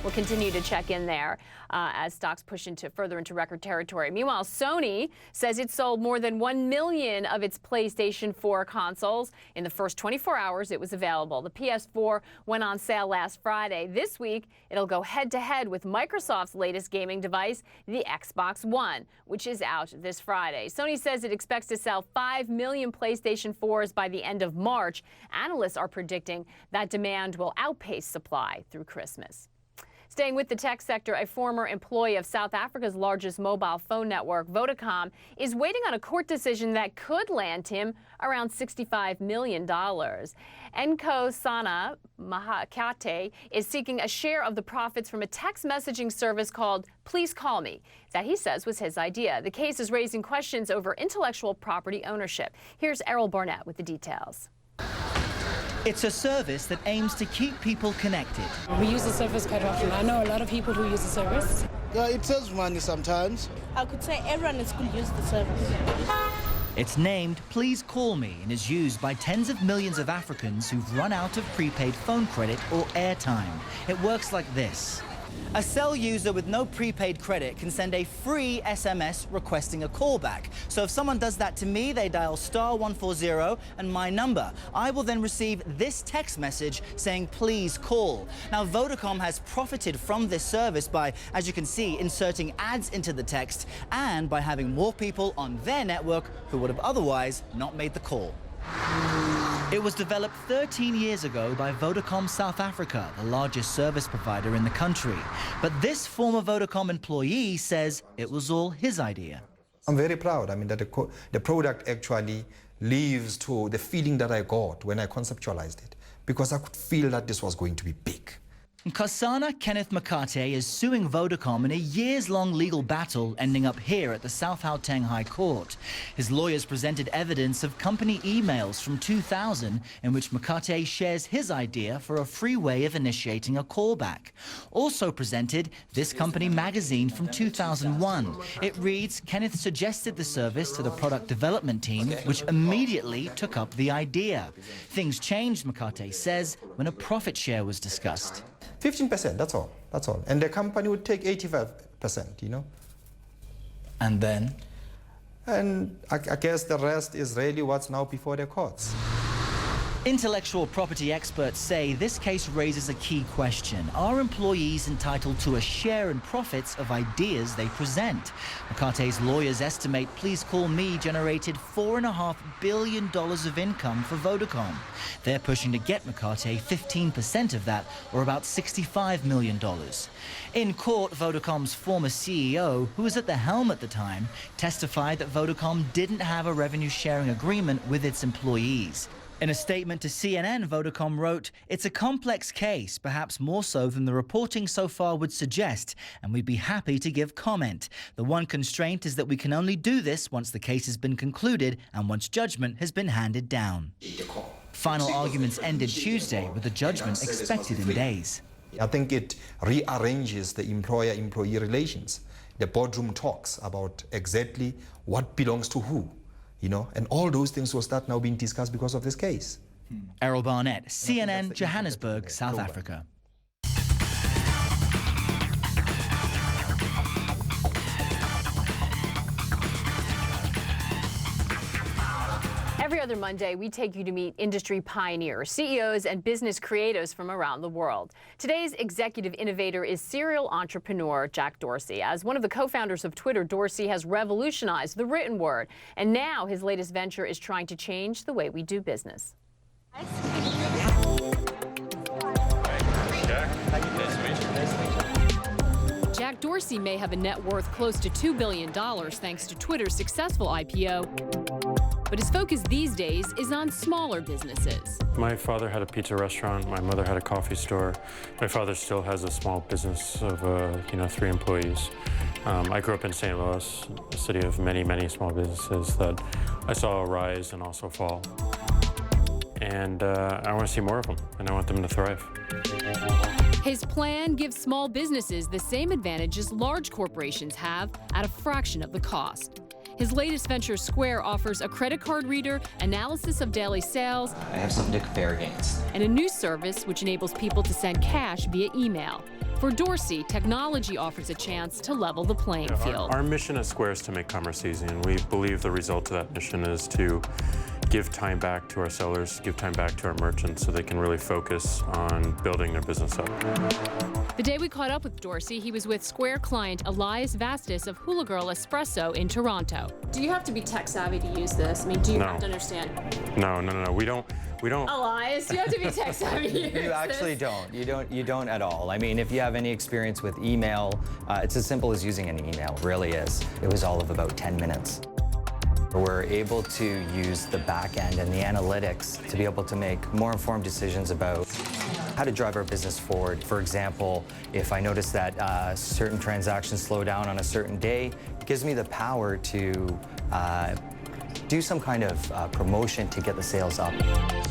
We'll continue to check in there as stocks push further into record territory. Meanwhile, Sony says it sold more than 1 million of its PlayStation 4 consoles. In the first 24 hours, it was available. The PS4 went on sale last Friday. This week, it'll go head-to-head with Microsoft's latest gaming device, the Xbox One, which is out this Friday. Sony says it expects to sell 5 million PlayStation 4s by the end of March. Analysts are predicting that demand will outpace supply through Christmas. Staying with the tech sector, a former employee of South Africa's largest mobile phone network, Vodacom, is waiting on a court decision that could land him around $65 million. Nkosana Mahakate is seeking a share of the profits from a text messaging service called Please Call Me, that he says was his idea. The case is raising questions over intellectual property ownership. Here's Errol Barnett with the details. It's a service that aims to keep people connected. We use the service quite often. I know a lot of people who use the service. Yeah, it saves money sometimes. I could say everyone in school uses the service. It's named Please Call Me and is used by tens of millions of Africans who've run out of prepaid phone credit or airtime. It works like this. A cell user with no prepaid credit can send a free SMS requesting a callback. So if someone does that to me, they dial *140 and my number. I will then receive this text message saying, please call. Now, Vodacom has profited from this service by, as you can see, inserting ads into the text and by having more people on their network who would have otherwise not made the call. It was developed 13 years ago by Vodacom South Africa, the largest service provider in the country. But this former Vodacom employee says it was all his idea. I'm very proud. I mean, that the product actually lives to the feeling that I got when I conceptualized it, because I could feel that this was going to be big. Nkosana Kenneth Makate is suing Vodacom in a years-long legal battle ending up here at the South Gauteng High Court. His lawyers presented evidence of company emails from 2000 in which Makate shares his idea for a free way of initiating a callback. Also presented this company magazine from 2001. It reads, Kenneth suggested the service to the product development team, which immediately took up the idea. Things changed, Makate says, when a profit share was discussed. 15%, that's all. That's all. And the company would take 85%, you know. And then? And I guess the rest is really what's now before the courts. Intellectual property experts say this case raises a key question. Are employees entitled to a share in profits of ideas they present? Makate's lawyers estimate Please Call Me generated $4.5 billion of income for Vodacom. They're pushing to get Makate 15% of that, or about $65 million. In court, Vodacom's former CEO, who was at the helm at the time, testified that Vodacom didn't have a revenue-sharing agreement with its employees. In a statement to CNN, Vodacom wrote, "It's a complex case, perhaps more so than the reporting so far would suggest, and we'd be happy to give comment. The one constraint is that we can only do this once the case has been concluded and once judgment has been handed down." Final arguments ended Tuesday, with a judgment expected in days. I think it rearranges the employer-employee relations. The boardroom talks about exactly what belongs to who. You know, and all those things will start now being discussed because of this case. Errol Barnett, CNN, Johannesburg, South Africa. Every other Monday, we take you to meet industry pioneers, CEOs, and business creatives from around the world. Today's executive innovator is serial entrepreneur Jack Dorsey. As one of the co-founders of Twitter, Dorsey has revolutionized the written word, and now his latest venture is trying to change the way we do business. Jack Dorsey may have a net worth close to $2 billion thanks to Twitter's successful IPO. But his focus these days is on smaller businesses. My father had a pizza restaurant. My mother had a coffee store. My father still has a small business of 3 employees. I grew up in St. Louis, a city of many, many small businesses that I saw rise and also fall. And I want to see more of them, and I want them to thrive. His plan gives small businesses the same advantages large corporations have at a fraction of the cost. His latest venture, Square, offers a credit card reader, analysis of daily sales, I have something to compare against, and a new service which enables people to send cash via email. For Dorsey, technology offers a chance to level the playing field. Our mission at Square is to make commerce easy, and we believe the result of that mission is to give time back to our sellers, give time back to our merchants so they can really focus on building their business up. The day we caught up with Dorsey, he was with Square client Elias Vastus of Hula Girl Espresso in Toronto. Do you have to be tech savvy to use this? I mean, do you have to understand? No. We don't. Elias, you have to be tech savvy to use You actually don't. You don't at all. I mean, if you have any experience with email, it's as simple as using an email. It really is. It was all of about 10 minutes. We're able to use the back end and the analytics to be able to make more informed decisions about how to drive our business forward. For example, if I notice that certain transactions slow down on a certain day, it gives me the power to do some kind of promotion to get the sales up.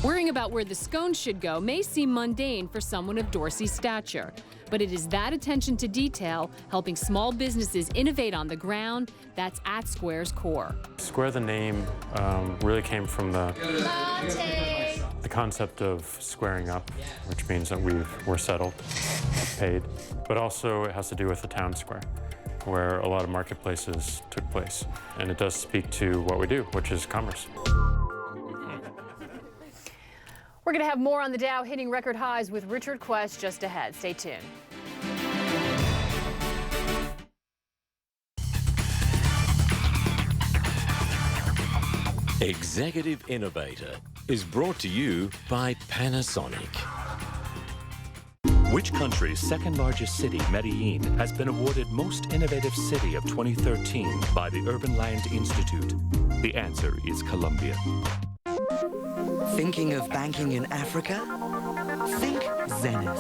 Worrying about where the scones should go may seem mundane for someone of Dorsey's stature, but it is that attention to detail, helping small businesses innovate on the ground, that's at Square's core. Square, the name, really came from the concept of squaring up, which means that we're settled, paid, but also it has to do with the town square, where a lot of marketplaces took place. And it does speak to what we do, which is commerce. We're going to have more on the Dow hitting record highs with Richard Quest just ahead. Stay tuned. Executive Innovator is brought to you by Panasonic. Which country's second-largest city, Medellin, has been awarded Most Innovative City of 2013 by the Urban Land Institute? The answer is Colombia. Thinking of banking in Africa? Think Zenith.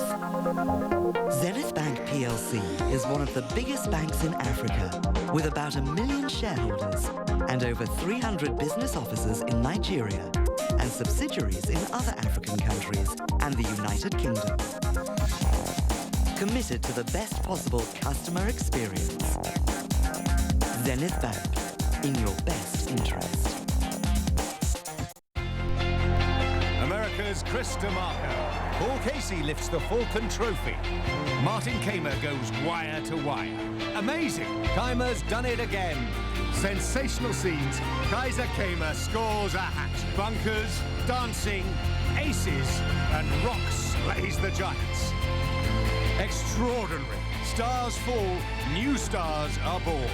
Zenith Bank PLC is one of the biggest banks in Africa, with about 1 million shareholders and over 300 business offices in Nigeria and subsidiaries in other African countries and the United Kingdom. Committed to the best possible customer experience. Zenith Bank, in your best interest. America's Chris DeMarco. Paul Casey lifts the Falcon Trophy. Martin Kamer goes wire to wire. Amazing! Kamer's done it again. Sensational scenes. Kaiser Kamer scores a hat. Bunkers, dancing, aces, and Rock slays the Giants. Extraordinary. Stars fall, new stars are born.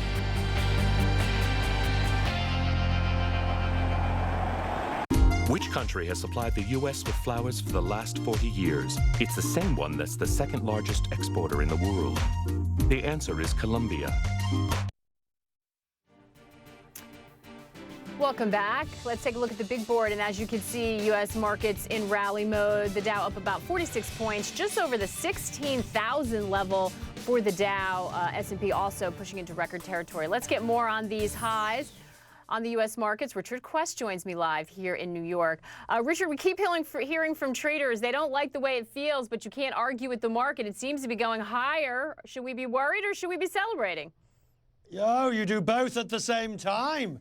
Which country has supplied the U.S. with flowers for the last 40 years? It's the same one that's the second largest exporter in the world. The answer is Colombia. Welcome back. Let's take a look at the big board. And as you can see, U.S. markets in rally mode. The Dow up about 46 points, just over the 16,000 level for the Dow. S&P also pushing into record territory. Let's get more on these highs on the U.S. markets. Richard Quest joins me live here in New York. Richard, we keep hearing from traders. They don't like the way it feels, but you can't argue with the market. It seems to be going higher. Should we be worried or should we be celebrating? You do both at the same time.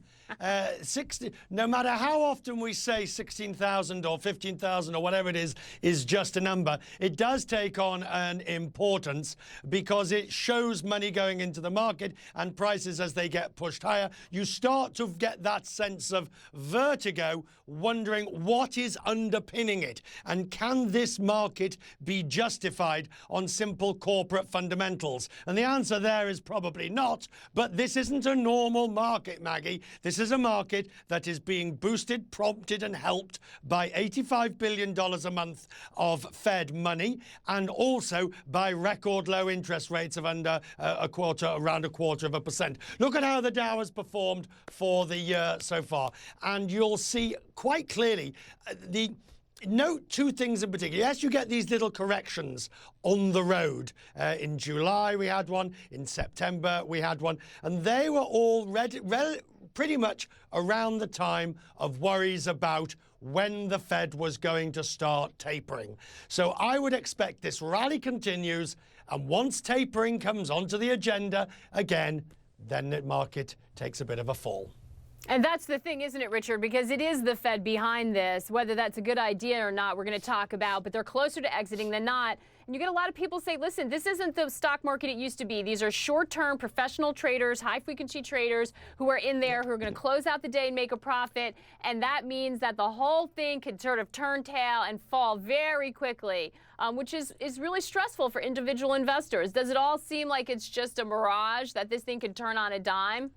60. No matter how often we say 16,000 or 15,000 or whatever it is just a number, it does take on an importance because it shows money going into the market and prices as they get pushed higher. You start to get that sense of vertigo, wondering what is underpinning it and can this market be justified on simple corporate fundamentals? And the answer there is probably not, but this isn't a normal market, Maggie. This is a market that is being boosted, prompted and helped by $85 billion a month of Fed money and also by record low interest rates of under around a quarter of a percent. Look at how the Dow has performed for the year so far, and you'll see quite clearly note two things in particular. Yes, you get these little corrections on the road. In July we had one, in September we had one, and they were all pretty much around the time of worries about when the Fed was going to start tapering. So I would expect this rally continues, and once tapering comes onto the agenda again, then the market takes a bit of a fall. And that's the thing, isn't it, Richard? Because it is the Fed behind this. Whether that's a good idea or not, we're going to talk about, but they're closer to exiting than not. And you get a lot of people say, listen, this isn't the stock market it used to be. These are short-term professional traders, high-frequency traders who are in there, who are going to close out the day and make a profit. And that means that the whole thing could sort of turn tail and fall very quickly, which is really stressful for individual investors. Does it all seem like it's just a mirage, that this thing could turn on a dime?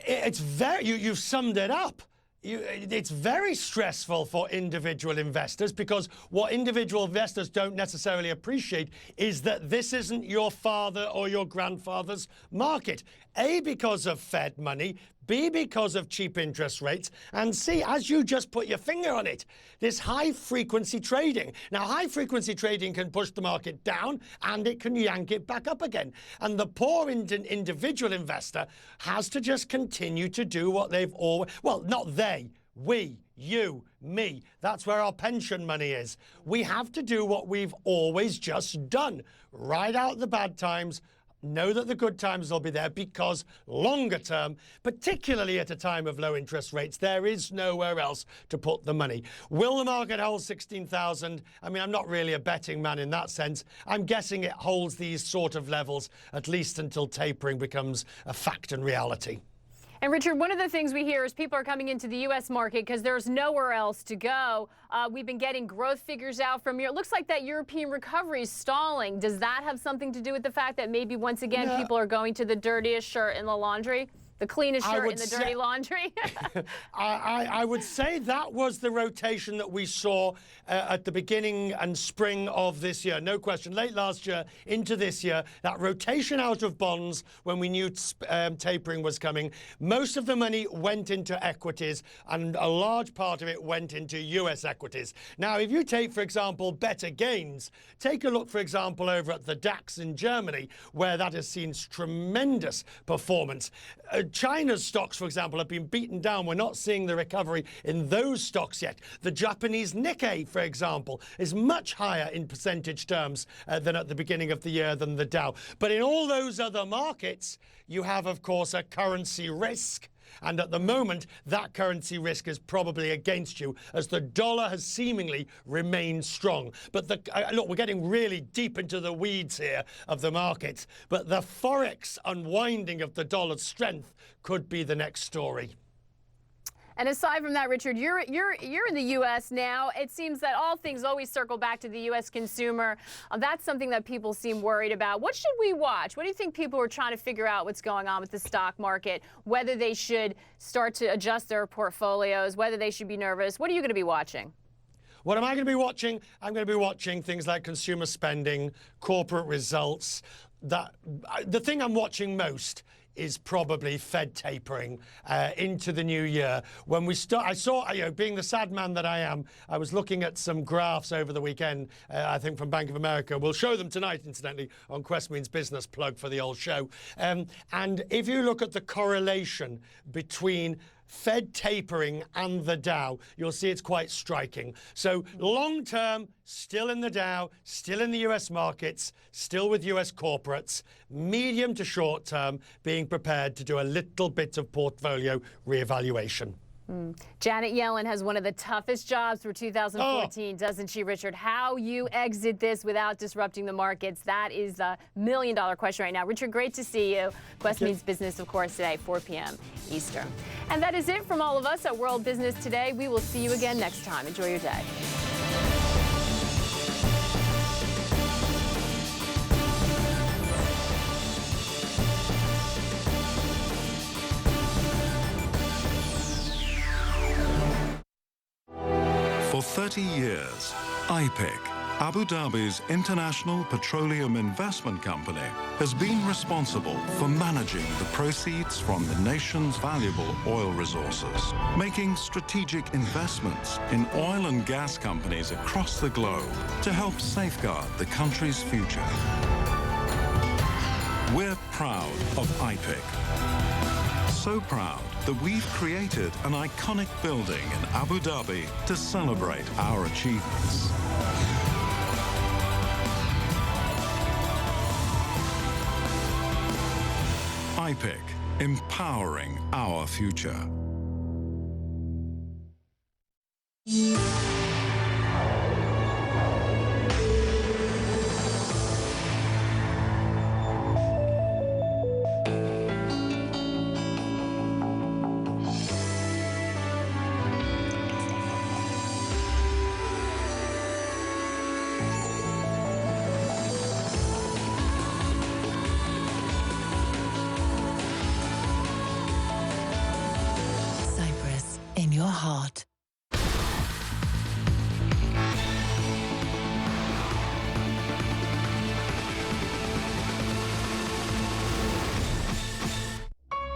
It's very, you've summed it up. It's very stressful for individual investors, because what individual investors don't necessarily appreciate is that this isn't your father or your grandfather's market. A, because of Fed money, B, because of cheap interest rates, and C, as you just put your finger on it, this high-frequency trading. Now, high-frequency trading can push the market down, and it can yank it back up again. And the poor individual investor has to just continue to do what they've always... Well, not they. We, you, me. That's where our pension money is. We have to do what we've always just done. Ride out the bad times, know that the good times will be there, because longer term, particularly at a time of low interest rates, there is nowhere else to put the money. Will the market hold 16,000? I mean, I'm not really a betting man in that sense. I'm guessing it holds these sort of levels at least until tapering becomes a fact and reality. And Richard, one of the things we hear is people are coming into the U.S. market because there's nowhere else to go. We've been getting growth figures out from Europe. It looks like that European recovery is stalling. Does that have something to do with the fact that maybe once again people are going to the dirtiest shirt in the laundry? The cleanest shirt in the dirty laundry? I would say that was the rotation that we saw at the beginning and spring of this year. No question. Late last year into this year, that rotation out of bonds when we knew tapering was coming. Most of the money went into equities, and a large part of it went into US equities. Now, if you take, for example, better gains, take a look, for example, over at the DAX in Germany, where that has seen tremendous performance. China's stocks, for example, have been beaten down. We're not seeing the recovery in those stocks yet. The Japanese Nikkei, for example, is much higher in percentage terms than at the beginning of the year than the Dow. But in all those other markets, you have, of course, a currency risk. And at the moment, that currency risk is probably against you, as the dollar has seemingly remained strong. But look, we're getting really deep into the weeds here of the markets. But the forex unwinding of the dollar's strength could be the next story. And aside from that, Richard, you're in the U.S. now. It seems that all things always circle back to the U.S. consumer. That's something that people seem worried about. What should we watch? What do you think people are trying to figure out what's going on with the stock market, whether they should start to adjust their portfolios, whether they should be nervous? What are you going to be watching? What am I going to be watching? I'm going to be watching things like consumer spending, corporate results. The thing I'm watching most is probably Fed tapering into the new year. When we start, I saw, being the sad man that I am, I was looking at some graphs over the weekend, I think from Bank of America. We'll show them tonight, incidentally, on Quest Means Business, plug for the old show. And if you look at the correlation between Fed tapering and the Dow, you'll see it's quite striking. So long term, still in the Dow, still in the US markets, still with US corporates. Medium to short term, being prepared to do a little bit of portfolio reevaluation. Janet Yellen has one of the toughest jobs for 2014, doesn't she, Richard? How you exit this without disrupting the markets, that is a million-dollar question right now. Richard, great to see you. Quest Means Business, of course, today, 4 p.m. Eastern. And that is it from all of us at World Business Today. We will see you again next time. Enjoy your day. For 30 years, IPIC, Abu Dhabi's international petroleum investment company, has been responsible for managing the proceeds from the nation's valuable oil resources, making strategic investments in oil and gas companies across the globe to help safeguard the country's future. We're proud of IPIC. So proud that we've created an iconic building in Abu Dhabi to celebrate our achievements. IPIC, empowering our future. in your heart.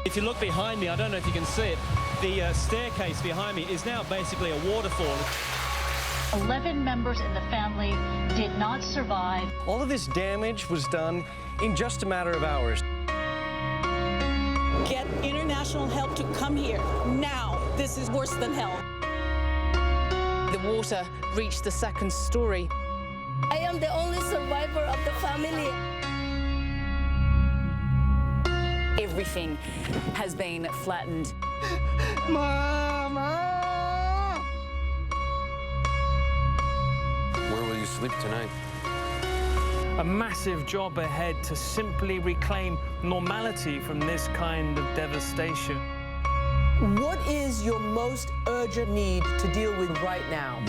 If you look behind me, I don't know if you can see it, the staircase behind me is now basically a waterfall. 11 members in the family did not survive. All of this damage was done in just a matter of hours. Get international help to come here now. This is worse than hell. The water reached the second story. I am the only survivor of the family. Everything has been flattened. Mama! Where will you sleep tonight? A massive job ahead to simply reclaim normality from this kind of devastation. What is your most urgent need to deal with right now?